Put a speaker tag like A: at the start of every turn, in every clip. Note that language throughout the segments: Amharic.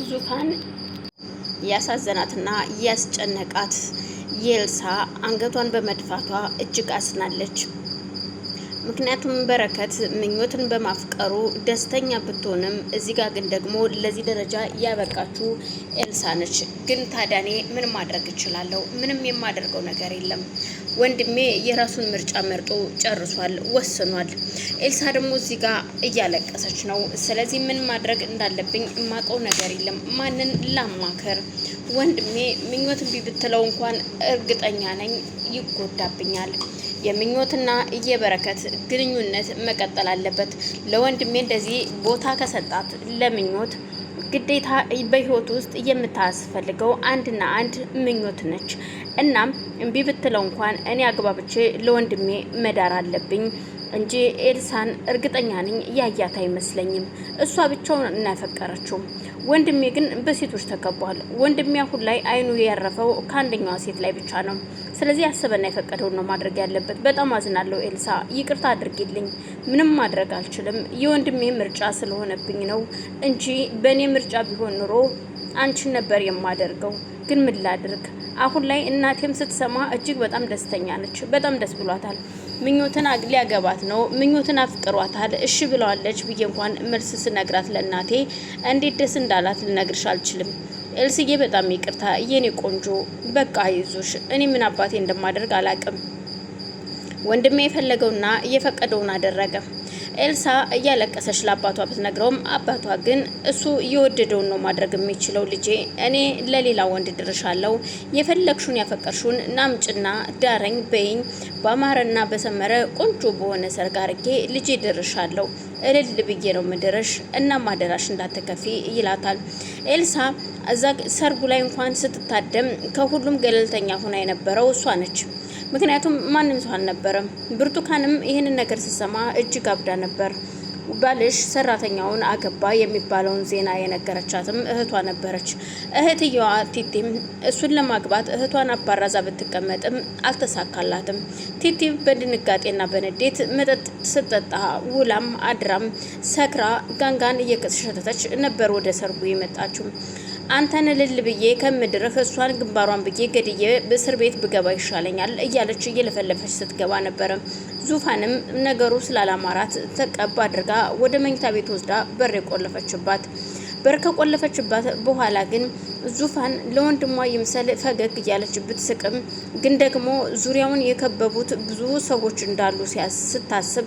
A: ዙፋን ያሳዘናትና ያስጨነቃት የኤልሳ አንገቷን በመድፋቷ እጅግ አዝናለች። ምክንያቱም በረከት ምኞትን በማፍቀሩ ደስተኛ ብትሆንም እዚህ ጋር ግን ደግሞ ለዚህ ደረጃ ያበቃችው ኤልሳ ነች። ግን ታዲያ እኔ ምን ማድረግ እችላለሁ? ምንም የማደርገው ነገር የለም። ወንድሜ የራሱን ምርጫ መርጦ ጨርሷል፣ ወስኗል። ኤልሳ ደግሞ እዚህ ጋር እያለቀሰች ነው። ስለዚህ ምን ማድረግ እንዳለብኝ የማውቀው ነገር የለም። ማንን ላማከር? ወንድሜ ምኞት እምቢ ብትለው እንኳን እርግጠኛ ነኝ ይጎዳብኛል። የምኞትና የበረከት ግንኙነት መቀጠል አለበት። ለወንድሜ እንደዚህ ቦታ ከሰጣት ለምኞት ግዴታ በህይወት ውስጥ የምታስፈልገው አንድና አንድ ምኞት ነች። እናም እምቢ ብትለው እንኳን እኔ አግባብቼ ለወንድሜ መዳር አለብኝ እንጂ ኤልሳን እርግጠኛ ነኝ ያያት አይመስለኝም። እሷ ብቻውን እናፈቀረችው። ወንድሜ ግን በሴቶች ተከቧል። ወንድሜ አሁን ላይ አይኑ ያረፈው ከአንደኛዋ ሴት ላይ ብቻ ነው። ስለዚህ ያሰበና የፈቀደውን ነው ማድረግ ያለበት። በጣም አዝናለሁ ኤልሳ፣ ይቅርታ አድርጊልኝ። ምንም ማድረግ አልችልም። የወንድሜ ምርጫ ስለሆነብኝ ነው እንጂ በእኔ ምርጫ ቢሆን ኑሮ አንቺን ነበር የማደርገው። ግን ምን ላድርግ? አሁን ላይ እናቴም ስትሰማ እጅግ በጣም ደስተኛ ነች። በጣም ደስ ብሏታል። ምኞትን ሊያገባት ነው። ምኞትን አፍቅሯታል። እሺ ብለዋለች ብዬ እንኳን መልስ ስነግራት ለእናቴ እንዴት ደስ እንዳላት ልነግርሽ አልችልም። ኤልስዬ በጣም ይቅርታ የኔ ቆንጆ። በቃ ይዞሽ እኔ ምን አባቴ እንደማደርግ አላቅም። ወንድሜ የፈለገውና እየፈቀደውን አደረገ። ኤልሳ እያለቀሰች ለአባቷ ብትነግረውም አባቷ ግን እሱ የወደደውን ነው ማድረግ የሚችለው። ልጄ እኔ ለሌላ ወንድ ድርሻለሁ። የፈለግሹን ያፈቀርሹን ናምጭና ዳረኝ በይኝ። በአማረና በሰመረ ቆንጆ በሆነ ሰርግ አርጌ ልጄ ድርሻለሁ። እልል ብዬ ነው ምድርሽ እና ማደራሽ እንዳትከፊ ይላታል። ኤልሳ እዛ ሰርጉ ላይ እንኳን ስትታደም ከሁሉም ገለልተኛ ሆና የነበረው እሷ ነች። ምክንያቱም ማንም ሰው አልነበረም። ብርቱካንም ይህንን ነገር ስትሰማ እጅግ አብዳ ነበር። ባልሽ ሰራተኛውን አገባ የሚባለውን ዜና የነገረቻትም እህቷ ነበረች። እህትየዋ ቲቲም እሱን ለማግባት እህቷን አባራዛ ብትቀመጥም አልተሳካላትም። ቲቲ በድንጋጤና በንዴት መጠጥ ስትጠጣ ውላም አድራም ሰክራ ጋንጋን እየከሸተተች ነበር ወደ ሰርጉ የመጣችው። አንተን ልል ብዬ ከምድርህ እሷን ግንባሯን ብዬ ገድዬ በእስር ቤት ብገባ ይሻለኛል እያለች እየለፈለፈች ስትገባ ነበረ። ዙፋንም ነገሩ ስላላማራት ተቀባ አድርጋ ወደ መኝታ ቤት ወስዳ በር የቆለፈችባት። በር ከቆለፈችባት በኋላ ግን ዙፋን ለወንድሟ ይምሰል ፈገግ እያለች ብትስቅም ግን ደግሞ ዙሪያውን የከበቡት ብዙ ሰዎች እንዳሉ ስታስብ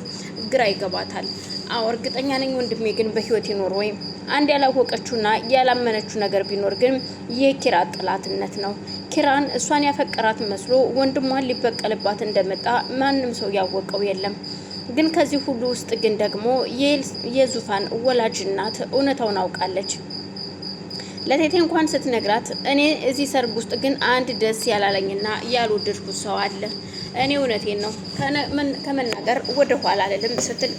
A: ግራ ይገባታል። አዎ እርግጠኛ ነኝ ወንድሜ ግን በህይወት ይኖር ወይ? አንድ ያላወቀችውና ያላመነችው ነገር ቢኖር ግን የኪራ ጥላትነት ነው። ኪራን እሷን ያፈቀራት መስሎ ወንድሟን ሊበቀልባት እንደመጣ ማንም ሰው ያወቀው የለም። ግን ከዚህ ሁሉ ውስጥ ግን ደግሞ የዙፋን ወላጅ እናት እውነታውን አውቃለች። ለቴቴ እንኳን ስትነግራት እኔ እዚህ ሰርግ ውስጥ ግን አንድ ደስ ያላለኝና ያልወደድኩት ሰው አለ። እኔ እውነቴን ነው ከመናገር ወደ ኋላ አልልም ስትል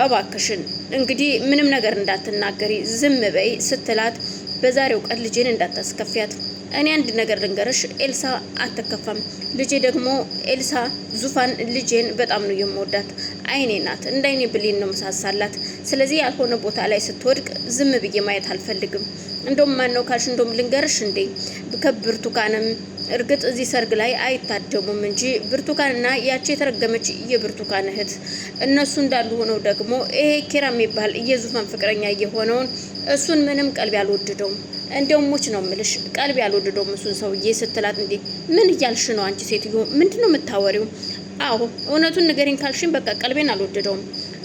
A: እባክሽን እንግዲህ ምንም ነገር እንዳትናገሪ ዝም በይ ስትላት በዛሬው ቀን ልጄን እንዳታስከፊያት። እኔ አንድ ነገር ልንገርሽ ኤልሳ አትከፋም። ልጄ ደግሞ ኤልሳ ዙፋን ልጄን በጣም ነው የምወዳት። አይኔ ናት፣ እንደ አይኔ ብሌን ነው መሳሳላት። ስለዚህ ያልሆነ ቦታ ላይ ስትወድቅ ዝም ብዬ ማየት አልፈልግም። እንደውም ማን ነው ካልሽ እንደውም ልንገርሽ እንዴ ከብርቱካንም እርግጥ እዚህ ሰርግ ላይ አይታደሙም እንጂ ብርቱካንና ያቺ የተረገመች የብርቱካን እህት እነሱ እንዳሉ ሆነው ደግሞ ይሄ ኪራ የሚባል የዙፋን ፍቅረኛ የሆነውን እሱን ምንም ቀልብ ያልወደደውም። እንደውም ሙች ነው ምልሽ ቀልብ ያልወደደውም እሱን ሰውዬ ስትላት እንዴ ምን እያልሽ ነው አንቺ ሴትዮ? ምንድነው የምታወሪው? አዎ እውነቱን ንገሪኝ ካልሽኝ በቃ ቀልቤን አልወደደውም።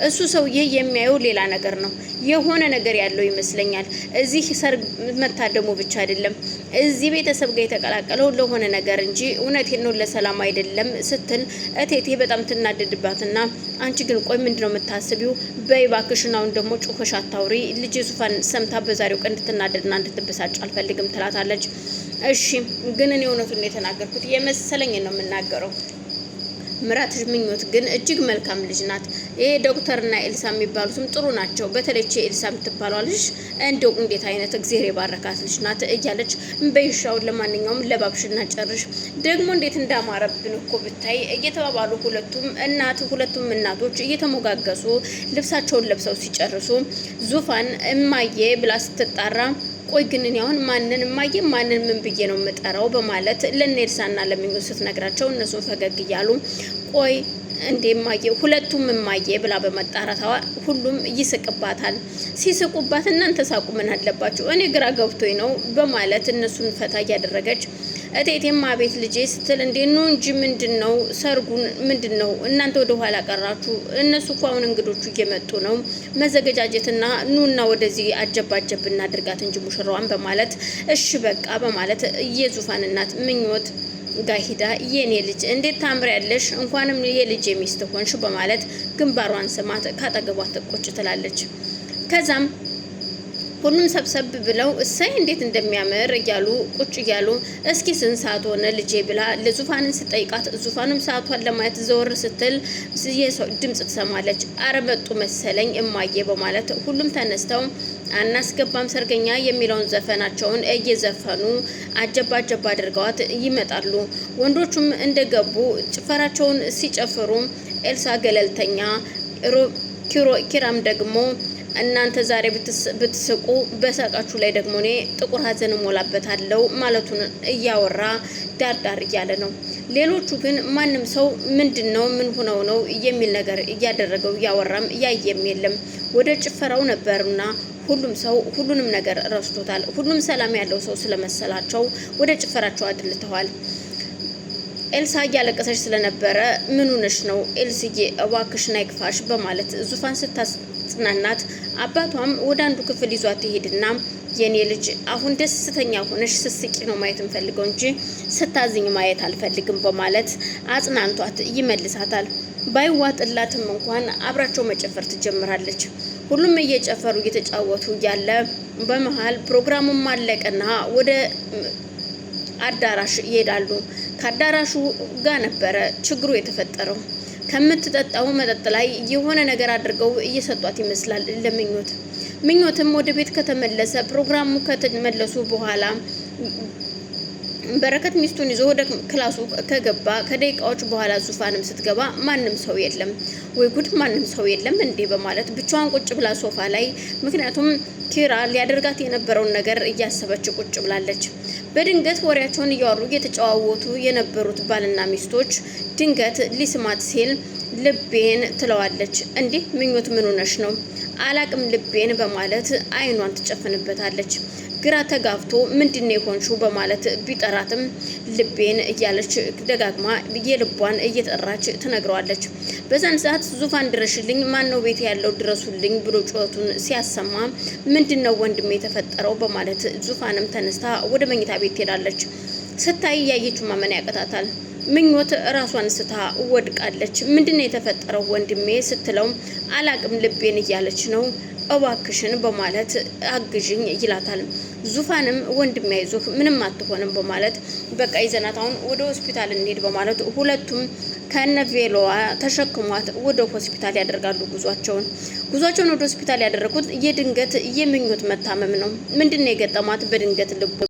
A: እሱ ሰውዬ የሚያየው ሌላ ነገር ነው። የሆነ ነገር ያለው ይመስለኛል። እዚህ ሰርግ መታደሙ ብቻ አይደለም እዚህ ቤተሰብ ጋር የተቀላቀለው ለሆነ ነገር እንጂ እውነቴን ነው ለሰላም አይደለም ስትል እቴቴ በጣም ትናደድባትና አንቺ ግን ቆይ ምንድነው የምታስቢው? በይ እባክሽን አሁን ደግሞ ጮኸሽ አታውሪ። ልጅ ዙፋን ሰምታ በዛሬው ቀን እንድትናደድና እንድትበሳጭ አልፈልግም ትላታለች። እሺ ግን እኔ እውነቱን የተናገርኩት የመሰለኝ ነው የምናገረው። ምራትሽ ምኞት ግን እጅግ መልካም ልጅ ናት። ይሄ ዶክተርና ኤልሳ የሚባሉትም ጥሩ ናቸው። በተለይ ኤልሳ የምትባለው ልጅ እንደው እንዴት አይነት እግዚአብሔር የባረካት ልጅ ናት እያለች በይሻው ለማንኛውም ለባብሽና ጨርሽ ደግሞ እንዴት እንዳማረብን እኮ ብታይ እየተባባሉ ሁለቱም እናቶች እየተሞጋገሱ ልብሳቸውን ለብሰው ሲጨርሱ ዙፋን እማዬ ብላ ስትጣራ ቆይ ግን እኔ አሁን ማንን እማዬ ማንን ምን ብዬ ነው የምጠራው በማለት ለኔልሳና ለምኞት ስትነግራቸው እነሱን ፈገግ እያሉ ቆይ እንዴ እማዬ ሁለቱም እማዬ ብላ በመጣራቷ ሁሉም ይስቅባታል። ሲስቁባት እናንተ ሳቁ ምን አለባችሁ እኔ ግራ ገብቶኝ ነው በማለት እነሱን ፈታ እያደረገች እቴቴማ ቤት ልጄ ስትል እንዴ ኑ እንጂ ምንድነው ሰርጉን ምንድነው እናንተ ወደ ኋላ ቀራችሁ? እነሱ እኮ አሁን እንግዶቹ እየመጡ ነው መዘገጃጀትና ኑና ወደዚህ አጀባጀብ እናድርጋት እንጂ ሙሽራዋን በማለት እሺ በቃ በማለት የዙፋን እናት ምኞት ጋር ሂዳ የኔ ልጅ እንዴት ታምሪያለሽ እንኳንም የልጅ ሚስት ሆንሽ በማለት ግንባሯን ስማት ካጠገቧ ተቆጭ ትላለች። ከዛም ሁሉም ሰብሰብ ብለው እሰይ እንዴት እንደሚያምር እያሉ ቁጭ እያሉ እስኪ ስንት ሰዓት ሆነ ልጄ ብላ ለዙፋንን ስጠይቃት ዙፋንም ሰዓቷን ለማየት ዘወር ስትል የሰው ድምጽ ትሰማለች። አረ መጡ መሰለኝ እማዬ በማለት ሁሉም ተነስተው አናስገባም ሰርገኛ የሚለውን ዘፈናቸውን እየዘፈኑ አጀባ አድርገዋት ይመጣሉ። ወንዶቹም እንደገቡ ጭፈራቸውን ሲጨፍሩ ኤልሳ ገለልተኛ ኪራም ደግሞ እናንተ ዛሬ ብትስቁ በሳቃችሁ ላይ ደግሞ እኔ ጥቁር ሐዘን ሞላበታለሁ ማለቱን እያወራ ዳርዳር እያለ ነው። ሌሎቹ ግን ማንም ሰው ምንድነው ምን ሆነው ነው የሚል ነገር እያደረገው እያወራም ያየም የለም። ወደ ጭፈራው ነበርና ሁሉም ሰው ሁሉንም ነገር ረስቶታል። ሁሉም ሰላም ያለው ሰው ስለመሰላቸው ወደ ጭፈራቸው አድልተዋል። ኤልሳ እያለቀሰች ስለነበረ ምን ሆነሽ ነው ኤልስዬ እባክሽን አይክፋሽ በማለት ዙፋን ስታጽናናት አባቷም ወደ አንዱ ክፍል ይዟት ይሄድና የኔ ልጅ አሁን ደስተኛ ሆነሽ ስስቂ ነው ማየት እንፈልገው እንጂ ስታዝኝ ማየት አልፈልግም በማለት አጽናንቷት ይመልሳታል። ባይዋጥላትም እንኳን አብራቸው መጨፈር ትጀምራለች። ሁሉም እየጨፈሩ እየተጫወቱ ያለ በመሃል ፕሮግራሙን ማለቀና ወደ አዳራሽ ይሄዳሉ። ከአዳራሹ ጋር ነበረ ችግሩ የተፈጠረው። ከምትጠጣው መጠጥ ላይ የሆነ ነገር አድርገው እየሰጧት ይመስላል ለምኞት። ምኞትም ወደ ቤት ከተመለሰ ፕሮግራሙ ከተመለሱ በኋላ በረከት ሚስቱን ይዞ ወደ ክላሱ ከገባ ከደቂቃዎች በኋላ ዙፋንም ስትገባ ማንም ሰው የለም። ወይ ጉድ ማንም ሰው የለም እንዴ በማለት ብቻዋን ቁጭ ብላ ሶፋ ላይ ምክንያቱም ኪራ ሊያደርጋት የነበረውን ነገር እያሰበች ቁጭ ብላለች። በድንገት ወሬያቸውን እያወሩ እየተጨዋወቱ የነበሩት ባልና ሚስቶች ድንገት ሊስማት ሲል ልቤን ትለዋለች። እንዴ ምኞት ምን ሆነሽ ነው? አላቅም ልቤን በማለት አይኗን ትጨፍንበታለች። ግራ ተጋብቶ ምንድነው የሆንሽው በማለት ቢጠራትም ልቤን እያለች ደጋግማ የልቧን እየጠራች ትነግረዋለች። በዛን ሰዓት ዙፋን ድረሽልኝ ማነው ቤት ያለው ድረሱልኝ ብሎ ጩኸቱን ሲያሰማ ምንድነው ወንድሜ የተፈጠረው በማለት ዙፋንም ተነስታ ወደ መኝታ ቤት ትሄዳለች። ስታይ ያየችው ማመን ያቀታታል። ምኞት ራሷን ስታ ወድቃለች። ምንድነው የተፈጠረው ወንድሜ ስትለው አላቅም ልቤን እያለች ነው እባክሽን በማለት አግዥኝ ይላታል። ዙፋንም ወንድሜ አይዞህ ምንም አትሆንም በማለት በቃ ይዘናት አሁን ወደ ሆስፒታል እንሄድ በማለት ሁለቱም ከነቬሎዋ ተሸክሟት ወደ ሆስፒታል ያደርጋሉ ጉዟቸውን ወደ ሆስፒታል ያደረጉት የድንገት የምኞት መታመም ነው። ምንድነው የገጠማት? በድንገት ልብ